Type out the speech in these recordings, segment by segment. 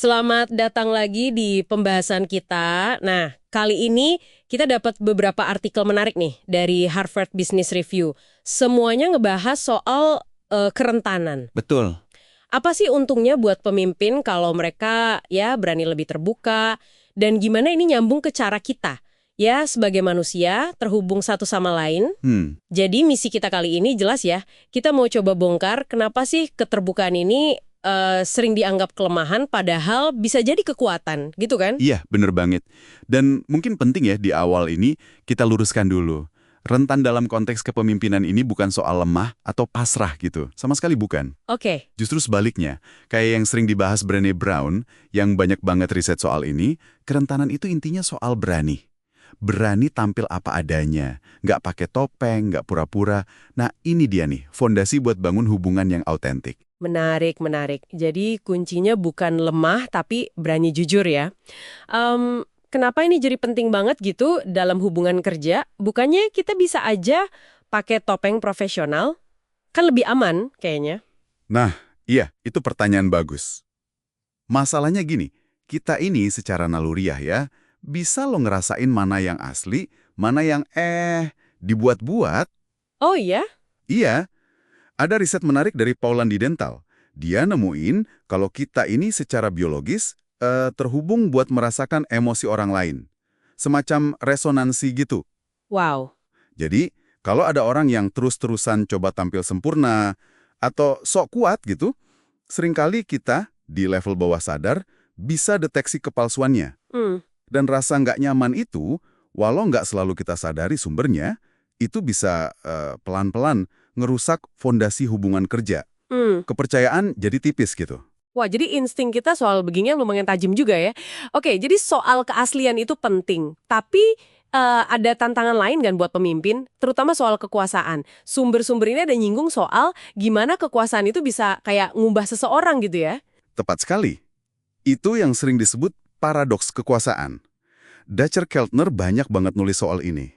Selamat datang lagi di pembahasan kita. Nah, kali ini kita dapat beberapa artikel menarik nih dari Harvard Business Review. Semuanya ngebahas soal kerentanan. Betul. Apa sih untungnya buat pemimpin kalau mereka ya berani lebih terbuka dan gimana ini nyambung ke cara kita? Ya, sebagai manusia terhubung satu sama lain. Jadi misi kita kali ini jelas ya, kita mau coba bongkar kenapa sih keterbukaan ini sering dianggap kelemahan padahal bisa jadi kekuatan, gitu kan? Iya, bener banget. Dan mungkin penting ya di awal ini kita luruskan dulu. Rentan dalam konteks kepemimpinan ini bukan soal lemah atau pasrah gitu. Sama sekali bukan. Oke. Justru sebaliknya, kayak yang sering dibahas Brené Brown, yang banyak banget riset soal ini, kerentanan itu intinya soal berani. Berani tampil apa adanya, nggak pakai topeng, nggak pura-pura. Nah ini dia nih, fondasi buat bangun hubungan yang autentik. Menarik, menarik. Jadi kuncinya bukan lemah tapi berani jujur ya. Kenapa ini jadi penting banget gitu dalam hubungan kerja? Bukannya kita bisa aja pakai topeng profesional? Kan lebih aman kayaknya. Nah, iya, itu pertanyaan bagus. Masalahnya gini, kita ini secara naluriah ya, bisa lo ngerasain mana yang asli, mana yang dibuat-buat. Oh iya? Iya, ada riset menarik dari Paulandi Dental. Dia nemuin kalau kita ini secara biologis terhubung buat merasakan emosi orang lain. Semacam resonansi gitu. Wow. Jadi, kalau ada orang yang terus-terusan coba tampil sempurna atau sok kuat gitu, seringkali kita di level bawah sadar bisa deteksi kepalsuannya. Hmm. Dan rasa nggak nyaman itu, walau nggak selalu kita sadari sumbernya, itu bisa pelan-pelan ngerusak fondasi hubungan kerja. Hmm. Kepercayaan jadi tipis gitu. Wah, jadi insting kita soal beginian lumayan tajam juga ya. Oke, jadi soal keaslian itu penting. Tapi ada tantangan lain kan buat pemimpin, terutama soal kekuasaan. Sumber-sumber ini ada nyinggung soal gimana kekuasaan itu bisa kayak ngubah seseorang gitu ya. Tepat sekali. Itu yang sering disebut paradoks kekuasaan. Dacher Keltner banyak banget nulis soal ini.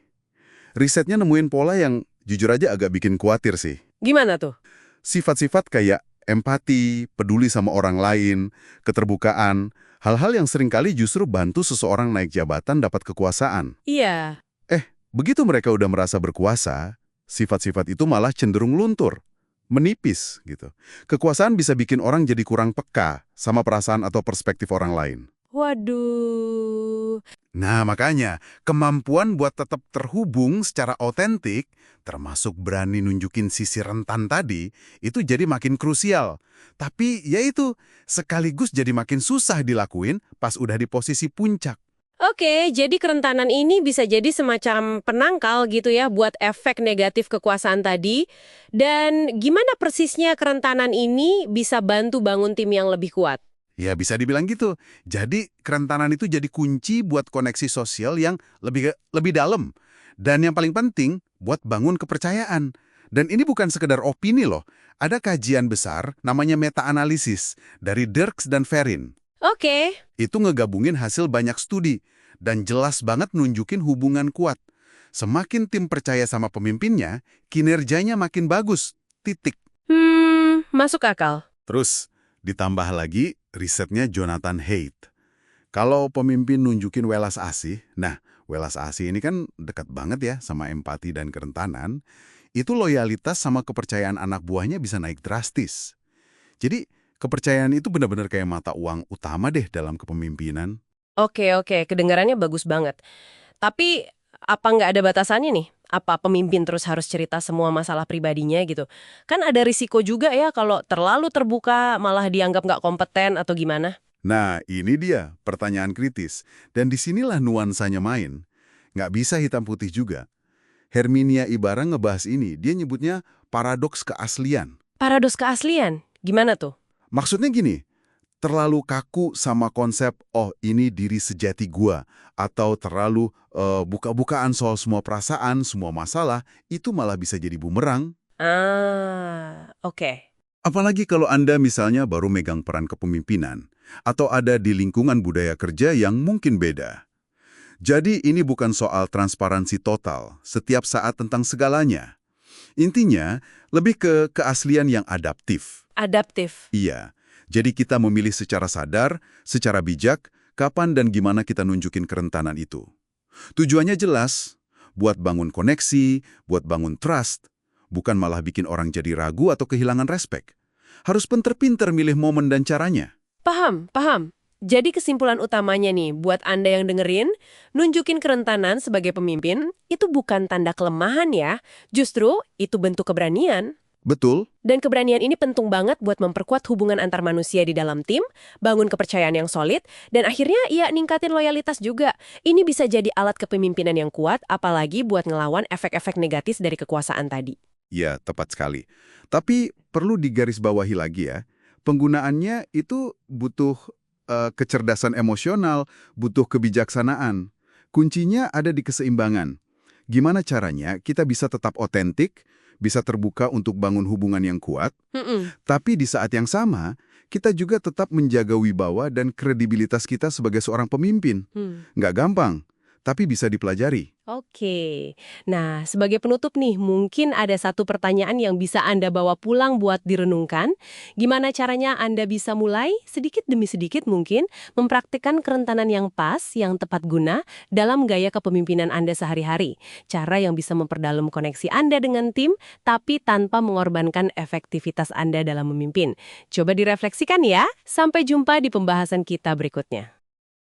Risetnya nemuin pola yang jujur aja agak bikin khawatir sih. Gimana tuh? Sifat-sifat kayak empati, peduli sama orang lain, keterbukaan, hal-hal yang seringkali justru bantu seseorang naik jabatan dapat kekuasaan. Iya. Begitu mereka udah merasa berkuasa, sifat-sifat itu malah cenderung luntur, menipis gitu. Kekuasaan bisa bikin orang jadi kurang peka sama perasaan atau perspektif orang lain. Waduh. Nah, makanya kemampuan buat tetap terhubung secara otentik, termasuk berani nunjukin sisi rentan tadi, itu jadi makin krusial. Tapi ya itu, sekaligus jadi makin susah dilakuin pas udah di posisi puncak. Oke, jadi kerentanan ini bisa jadi semacam penangkal gitu ya buat efek negatif kekuasaan tadi. Dan gimana persisnya kerentanan ini bisa bantu bangun tim yang lebih kuat? Ya bisa dibilang gitu. Jadi kerentanan itu jadi kunci buat koneksi sosial yang lebih dalam. Dan yang paling penting, buat bangun kepercayaan. Dan ini bukan sekedar opini loh. Ada kajian besar namanya meta-analisis dari Dirks dan Ferin. Oke. Itu ngegabungin hasil banyak studi dan jelas banget nunjukin hubungan kuat. Semakin tim percaya sama pemimpinnya, kinerjanya makin bagus. Titik. Masuk akal. Terus, ditambah lagi risetnya Jonathan Haidt. Kalau pemimpin nunjukin welas asih, nah welas asih ini kan dekat banget ya sama empati dan kerentanan, itu loyalitas sama kepercayaan anak buahnya bisa naik drastis. Jadi, kepercayaan itu benar-benar kayak mata uang utama deh dalam kepemimpinan. Oke, kedengarannya bagus banget. Tapi apa nggak ada batasannya nih? Apa pemimpin terus harus cerita semua masalah pribadinya gitu? Kan ada risiko juga ya kalau terlalu terbuka malah dianggap nggak kompeten atau gimana? Nah, ini dia pertanyaan kritis. Dan disinilah nuansanya main. Nggak bisa hitam putih juga. Herminia Ibarra ngebahas ini, dia nyebutnya paradoks keaslian. Paradoks keaslian? Gimana tuh? Maksudnya gini, terlalu kaku sama konsep, oh ini diri sejati gua, atau terlalu buka-bukaan soal semua perasaan, semua masalah, itu malah bisa jadi bumerang. Oke. Apalagi kalau Anda misalnya baru megang peran kepemimpinan, atau ada di lingkungan budaya kerja yang mungkin beda. Jadi ini bukan soal transparansi total, setiap saat tentang segalanya. Intinya, lebih ke keaslian yang adaptif. Adaptif. Iya, Jadi kita memilih secara sadar, secara bijak, kapan dan gimana kita nunjukin kerentanan itu. Tujuannya jelas, buat bangun koneksi, buat bangun trust, bukan malah bikin orang jadi ragu atau kehilangan respek. Harus pinter-pinter milih momen dan caranya. Paham, paham. Jadi kesimpulan utamanya nih, buat Anda yang dengerin, nunjukin kerentanan sebagai pemimpin, itu bukan tanda kelemahan ya. Justru, itu bentuk keberanian. Betul. Dan keberanian ini penting banget buat memperkuat hubungan antar manusia di dalam tim, bangun kepercayaan yang solid, dan akhirnya ya ningkatin loyalitas juga. Ini bisa jadi alat kepemimpinan yang kuat, apalagi buat ngelawan efek-efek negatif dari kekuasaan tadi. Ya, tepat sekali. Tapi perlu digarisbawahi lagi ya, penggunaannya itu butuh kecerdasan emosional, butuh kebijaksanaan. Kuncinya ada di keseimbangan. Gimana caranya kita bisa tetap otentik, bisa terbuka untuk bangun hubungan yang kuat, tapi di saat yang sama, kita juga tetap menjaga wibawa dan kredibilitas kita sebagai seorang pemimpin. Nggak gampang, tapi bisa dipelajari. Oke. Nah, sebagai penutup nih, mungkin ada satu pertanyaan yang bisa Anda bawa pulang buat direnungkan. Gimana caranya Anda bisa mulai, sedikit demi sedikit mungkin, mempraktikkan kerentanan yang pas, yang tepat guna, dalam gaya kepemimpinan Anda sehari-hari. Cara yang bisa memperdalam koneksi Anda dengan tim, tapi tanpa mengorbankan efektivitas Anda dalam memimpin. Coba direfleksikan ya. Sampai jumpa di pembahasan kita berikutnya.